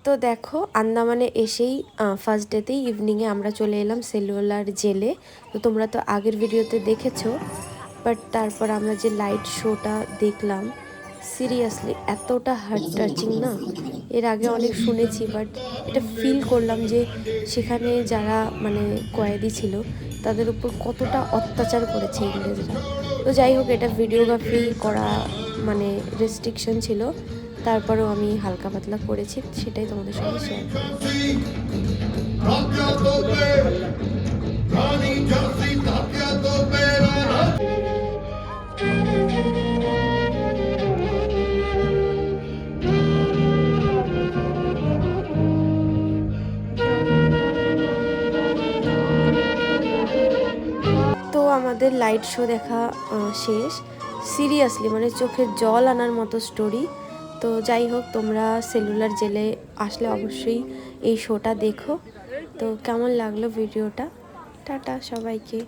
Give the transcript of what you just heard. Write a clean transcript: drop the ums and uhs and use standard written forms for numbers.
তো দেখো আন্দামানে এসেই ফার্স্ট ডেতেই ইভিনিংয়ে আমরা চলে এলাম সেলুলার জেলে। তো তোমরা তো আগের ভিডিওতে দেখেছো, বাট তারপর আমরা যে লাইট শোটা দেখলাম সিরিয়াসলি এতটা হার্ট টাচিং না। এর আগে অনেক শুনেছি, বাট এটা ফিল করলাম যে সেখানে যারা মানে কয়েদি ছিল তাদের উপর কতটা অত্যাচার করেছে ইংরেজরা। তো যাই হোক, এটা ভিডিওগ্রাফি করা মানে রেস্ট্রিকশন ছিল, তারপরেও আমি হালকা পাতলা করেছি, সেটাই তোমাদের সঙ্গে শেয়ার তো আমাদের লাইট শো দেখা শেষ। সিরিয়াসলি মানে চোখের জল আনার মতো স্টোরি। তো যাই হোক, তোমরা সেলুলার জেলে আসলে অবশ্যই এই শোটা দেখো। তো কেমন লাগলো ভিডিওটা? টাটা সবাইকে।